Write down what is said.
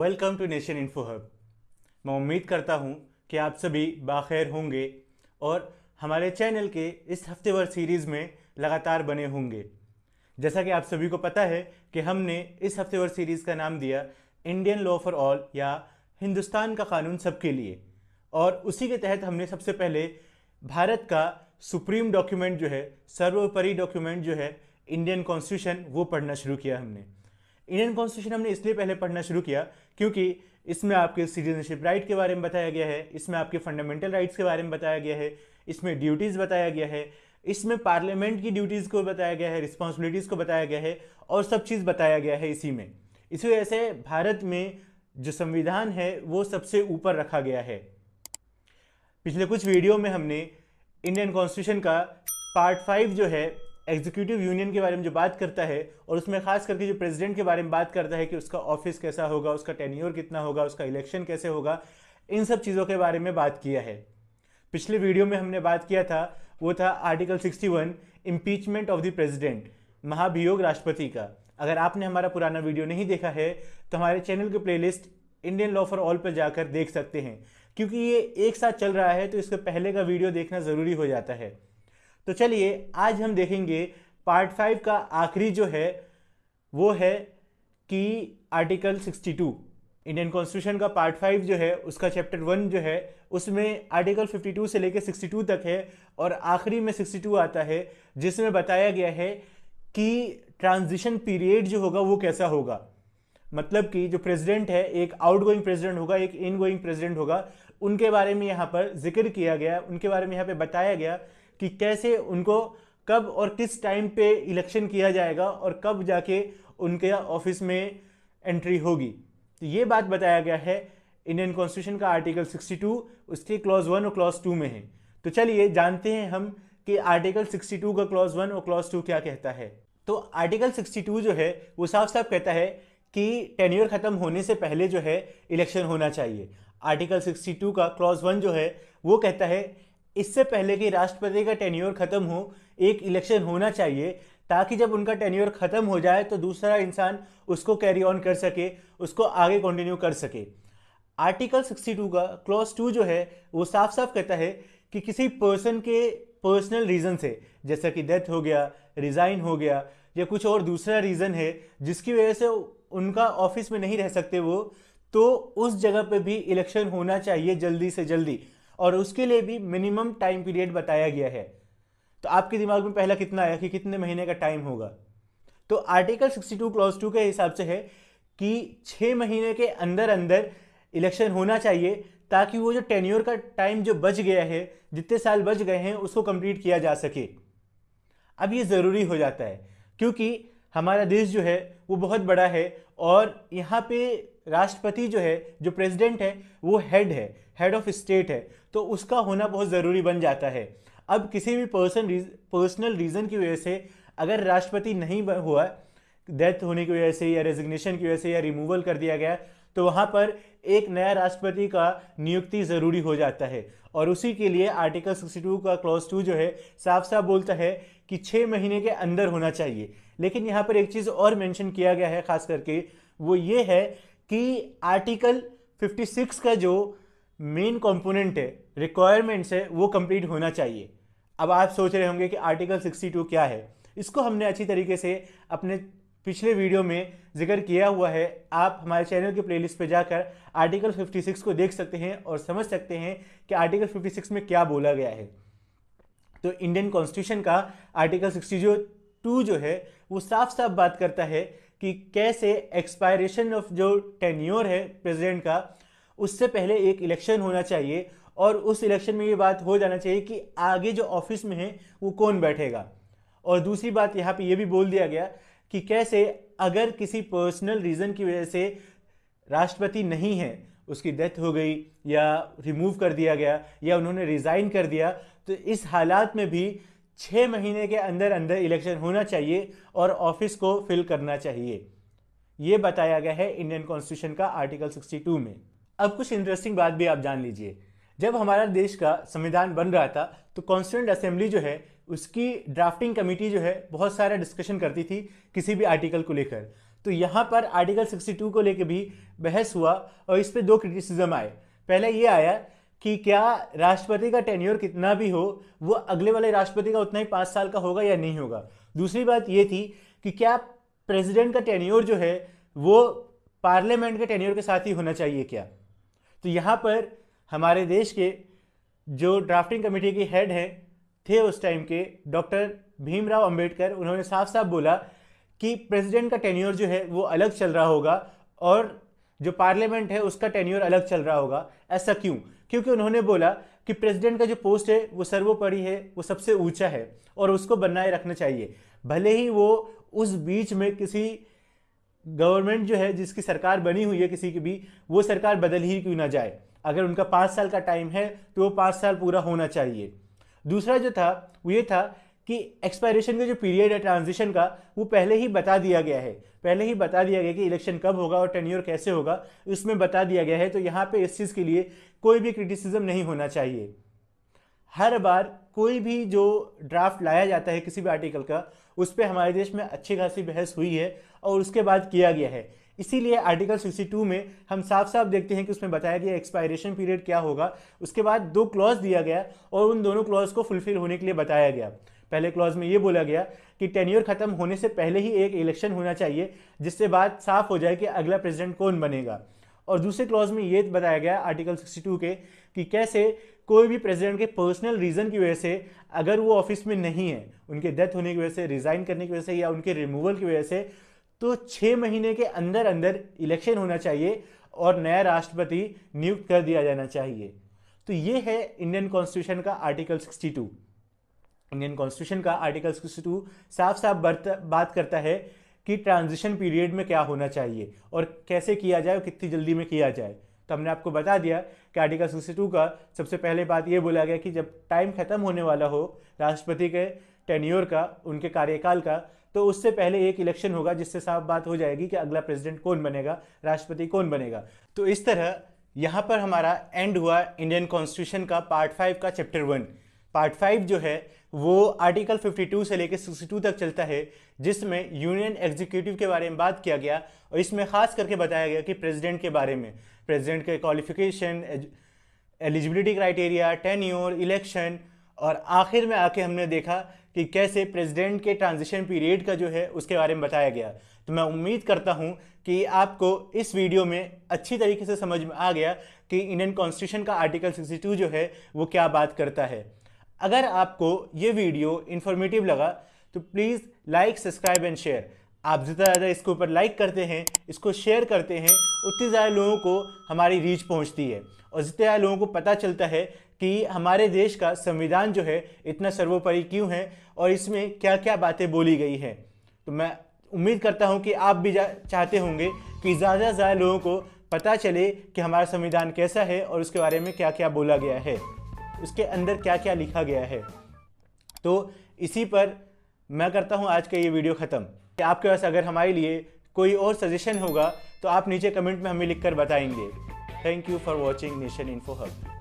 Welcome to nation info hub. मैं उम्मीद करता हूँ कि आप सभी बाखैर होंगे और हमारे चैनल के इस हफ्तेवार सीरीज़ में लगातार बने होंगे। जैसा कि आप सभी को पता है कि हमने इस हफ्तेवार सीरीज़ का नाम दिया इंडियन लॉ फॉर ऑल या हिंदुस्तान का कानून सबके लिए, और उसी के तहत हमने सबसे पहले भारत का सुप्रीम डॉक्यूमेंट जो है, सर्वोपरि डॉक्यूमेंट जो है इंडियन कॉन्स्टिट्यूशन, वो पढ़ना शुरू किया। हमने इंडियन कॉन्स्टिट्यूशन हमने इसलिए पहले पढ़ना शुरू किया क्योंकि इसमें आपके सिटीजनशिप राइट के बारे में बताया गया है, इसमें आपके फंडामेंटल राइट्स के बारे में बताया गया है, इसमें ड्यूटीज़ बताया गया है, इसमें पार्लियामेंट की ड्यूटीज़ को बताया गया है, रिस्पॉन्सिबिलिटीज़ को बताया गया है और सब चीज़ बताया गया है इसी में। इसी वजह से भारत में जो संविधान है वो सबसे ऊपर रखा गया है। पिछले कुछ वीडियो में हमने इंडियन कॉन्स्टिट्यूशन का पार्ट 5 जो है एग्जीक्यूटिव यूनियन के बारे में जो बात करता है, और उसमें खास करके जो प्रेसिडेंट के बारे में बात करता है कि उसका ऑफिस कैसा होगा, उसका टेन्योर कितना होगा, उसका इलेक्शन कैसे होगा, इन सब चीज़ों के बारे में बात किया है। पिछले वीडियो में हमने बात किया था वो था article 61 impeachment of the president, महाभियोग राष्ट्रपति का। अगर आपने हमारा पुराना वीडियो नहीं देखा है तो हमारे चैनल के playlist Indian law for all पर जाकर देख सकते हैं, क्योंकि ये एक साथ चल रहा है तो इसके पहले का वीडियो देखना ज़रूरी हो जाता है। तो चलिए आज हम देखेंगे पार्ट 5 का आखिरी जो है वो है कि आर्टिकल 62 इंडियन कॉन्स्टिट्यूशन का पार्ट 5 जो है उसका चैप्टर 1 जो है उसमें आर्टिकल 52 से लेकर 62 तक है, और आखिरी में 62 आता है जिसमें बताया गया है कि ट्रांजिशन पीरियड जो होगा वो कैसा होगा। मतलब कि जो प्रेसिडेंट है, एक आउटगोइंग प्रेसिडेंट होगा, एक इनगोइंग प्रेसिडेंट होगा, उनके बारे में यहाँ पर जिक्र किया गया, उनके बारे में यहाँ पे बताया गया कि कैसे उनको कब और किस टाइम पे इलेक्शन किया जाएगा और कब जाके उनके ऑफिस में एंट्री होगी। तो ये बात बताया गया है इंडियन कॉन्स्टिट्यूशन का आर्टिकल 62 उसके क्लॉज 1 और क्लॉज 2 में है। तो चलिए जानते हैं हम कि आर्टिकल 62 का क्लॉज 1 और क्लॉज 2 क्या कहता है। तो आर्टिकल 62 जो है वो साफ साफ कहता है कि टेन्योर खत्म होने से पहले जो है इलेक्शन होना चाहिए। आर्टिकल 62 का क्लॉज 1 जो है वो कहता है इससे पहले कि राष्ट्रपति का टेन्योर खत्म हो एक इलेक्शन होना चाहिए, ताकि जब उनका टेन्योर खत्म हो जाए तो दूसरा इंसान उसको कैरी ऑन कर सके, उसको आगे कंटिन्यू कर सके। आर्टिकल 62 का क्लॉज 2 जो है वो साफ साफ कहता है कि किसी पर्सन के पर्सनल रीजन से, जैसा कि डेथ हो गया, रिजाइन हो गया या कुछ और दूसरा रीजन है जिसकी वजह से उनका ऑफिस में नहीं रह सकते वो, तो उस जगह पे भी इलेक्शन होना चाहिए जल्दी से जल्दी, और उसके लिए भी मिनिमम टाइम पीरियड बताया गया है। तो आपके दिमाग में पहला कितना आया कि कितने महीने का टाइम होगा? तो आर्टिकल 62 क्लॉज 2 के हिसाब से है कि 6 महीने के अंदर अंदर इलेक्शन होना चाहिए, ताकि वो जो टेन्योर का टाइम जो बच गया है, जितने साल बच गए हैं, उसको कंप्लीट किया जा सके। अब ये ज़रूरी हो जाता है क्योंकि हमारा देश जो है वो बहुत बड़ा है और यहाँ पे राष्ट्रपति जो है, जो प्रेसिडेंट है, वो हेड ऑफ स्टेट है, तो उसका होना बहुत ज़रूरी बन जाता है। अब किसी भी पर्सनल रीज़न की वजह से अगर राष्ट्रपति नहीं हुआ, डेथ होने की वजह से या रेजिग्नेशन की वजह से या रिमूवल कर दिया गया, तो वहाँ पर एक नया राष्ट्रपति का नियुक्ति ज़रूरी हो जाता है। और उसी के लिए आर्टिकल 62 का क्लॉज 2 जो है साफ साफ बोलता है कि 6 महीने के अंदर होना चाहिए। लेकिन यहाँ पर एक चीज़ और मेंशन किया गया है खास करके, वो ये है कि आर्टिकल 56 का जो मेन कंपोनेंट है, रिक्वायरमेंट्स है, वो कंप्लीट होना चाहिए। अब आप सोच रहे होंगे कि आर्टिकल 62 क्या है। इसको हमने अच्छी तरीके से अपने पिछले वीडियो में जिक्र किया हुआ है। आप हमारे चैनल के प्लेलिस्ट पे जाकर आर्टिकल 56 को देख सकते हैं और समझ सकते हैं कि आर्टिकल 56 में क्या बोला गया है। तो इंडियन कॉन्स्टिट्यूशन का आर्टिकल 62 जो है वो साफ साफ बात करता है कि कैसे एक्सपायरेशन ऑफ जो टेन्योर है प्रेसिडेंट का, उससे पहले एक इलेक्शन होना चाहिए, और उस इलेक्शन में ये बात हो जाना चाहिए कि आगे जो ऑफिस में है वो कौन बैठेगा। और दूसरी बात यहाँ पे ये भी बोल दिया गया कि कैसे अगर किसी पर्सनल रीज़न की वजह से राष्ट्रपति नहीं है, उसकी डेथ हो गई या रिमूव कर दिया गया या उन्होंने रिज़ाइन कर दिया, तो इस हालात में भी 6 महीने के अंदर अंदर इलेक्शन होना चाहिए और ऑफिस को फिल करना चाहिए। ये बताया गया है इंडियन कॉन्स्टिट्यूशन का आर्टिकल 62 में। अब कुछ इंटरेस्टिंग बात भी आप जान लीजिए। जब हमारा देश का संविधान बन रहा था तो कॉन्स्टिट्यूंट असेंबली जो है उसकी ड्राफ्टिंग कमेटी जो है बहुत सारा डिस्कशन करती थी किसी भी आर्टिकल को लेकर। तो यहाँ पर आर्टिकल 62 को लेकर भी बहस हुआ और इस पे दो क्रिटिसिज्म आए। पहले ये आया कि क्या राष्ट्रपति का टेन्योर कितना भी हो वो अगले वाले राष्ट्रपति का उतना ही 5 साल का होगा या नहीं होगा। दूसरी बात ये थी कि क्या प्रेसिडेंट का टेन्योर जो है वो पार्लियामेंट के टेन्योर के साथ ही होना चाहिए क्या। तो यहाँ पर हमारे देश के जो ड्राफ्टिंग कमेटी के हेड हैं थे उस टाइम के डॉक्टर भीमराव अंबेडकर, उन्होंने साफ साफ बोला कि प्रेसिडेंट का टेन्योर जो है वो अलग चल रहा होगा और जो पार्लियामेंट है उसका टेन्योर अलग चल रहा होगा। ऐसा क्यों? क्योंकि उन्होंने बोला कि प्रेसिडेंट का जो पोस्ट है वो सर्वोपरि है, वो सबसे ऊंचा है और उसको बनाए रखना चाहिए, भले ही वो उस बीच में किसी गवर्नमेंट जो है जिसकी सरकार बनी हुई है किसी की भी, वो सरकार बदल ही क्यों ना जाए। अगर उनका 5 साल का टाइम है तो वो 5 साल पूरा होना चाहिए। दूसरा जो था वो ये था कि एक्सपायरेशन का जो पीरियड है ट्रांजिशन का, वो पहले ही बता दिया गया है। पहले ही बता दिया गया कि इलेक्शन कब होगा और टेन्योर कैसे होगा, इसमें बता दिया गया है। तो यहाँ पे इस चीज़ के लिए कोई भी क्रिटिसिज्म नहीं होना चाहिए। हर बार कोई भी जो ड्राफ्ट लाया जाता है किसी भी आर्टिकल का, उस पर हमारे देश में अच्छी खासी बहस हुई है और उसके बाद किया गया है। इसीलिए आर्टिकल 62 में हम साफ साफ देखते हैं कि उसमें बताया गया एक्सपायरेशन पीरियड क्या होगा। उसके बाद 2 क्लॉज दिया गया और उन दोनों क्लॉज को फुलफिल होने के लिए बताया गया। पहले क्लॉज में ये बोला गया कि टेन्योर खत्म होने से पहले ही एक इलेक्शन होना चाहिए, जिससे बात साफ हो जाए कि अगला प्रेसिडेंट कौन बनेगा। और दूसरे क्लॉज में ये बताया गया आर्टिकल 62 के कि कैसे कोई भी प्रेसिडेंट के पर्सनल रीजन की वजह से अगर वो ऑफिस में नहीं है, उनके डेथ होने की वजह से, रिजाइन करने की वजह से या उनके रिमूवल की वजह से, तो 6 महीने के अंदर अंदर इलेक्शन होना चाहिए और नया राष्ट्रपति नियुक्त कर दिया जाना चाहिए। तो ये है इंडियन कॉन्स्टिट्यूशन का आर्टिकल 62। इंडियन कॉन्स्टिट्यूशन का आर्टिकल 62 साफ साफ बात करता है कि ट्रांजिशन पीरियड में क्या होना चाहिए और कैसे किया जाए और कितनी जल्दी में किया जाए। तो हमने आपको बता दिया कि आर्टिकल 62 का सबसे पहले बात ये बोला गया कि जब टाइम खत्म होने वाला हो राष्ट्रपति के टेन्योर का, उनके कार्यकाल का, तो उससे पहले एक इलेक्शन होगा, जिससे साफ बात हो जाएगी कि अगला प्रेसिडेंट कौन बनेगा, राष्ट्रपति कौन बनेगा। तो इस तरह यहाँ पर हमारा एंड हुआ इंडियन कॉन्स्टिट्यूशन का पार्ट 5 का चैप्टर 1। पार्ट 5 जो है वो आर्टिकल 52 से लेकर 62 तक चलता है, जिसमें यूनियन एग्जीक्यूटिव के बारे में बात किया गया और इसमें खास करके बताया गया कि प्रेसिडेंट के बारे में, प्रेसिडेंट के qualification, eligibility criteria, tenure, election, और आखिर में आके हमने देखा कि कैसे प्रेसिडेंट के ट्रांजिशन पीरियड का जो है उसके बारे में बताया गया। तो मैं उम्मीद करता हूँ कि आपको इस वीडियो में अच्छी तरीके से समझ में आ गया कि इंडियन कॉन्स्टिट्यूशन का आर्टिकल 62 जो है वो क्या बात करता है। अगर आपको ये वीडियो इन्फॉर्मेटिव लगा तो please like, subscribe and share. आप जितना ज़्यादा इसके ऊपर लाइक करते हैं, इसको शेयर करते हैं, उतनी ज़्यादा लोगों को हमारी रीच पहुंचती है और जितने ज़्यादा लोगों को पता चलता है कि हमारे देश का संविधान जो है इतना सर्वोपरि क्यों है और इसमें क्या क्या बातें बोली गई हैं। तो मैं उम्मीद करता हूं कि आप भी चाहते होंगे कि ज़्यादा से ज़्यादा लोगों को पता चले कि हमारा संविधान कैसा है और उसके बारे में क्या क्या बोला गया है, उसके अंदर क्या क्या लिखा गया है। तो इसी पर मैं करता हूं आज का ये वीडियो ख़त्म। कि आपके पास अगर हमारे लिए कोई और सजेशन होगा तो आप नीचे कमेंट में हमें लिखकर बताएंगे। Thank you for watching nation info hub.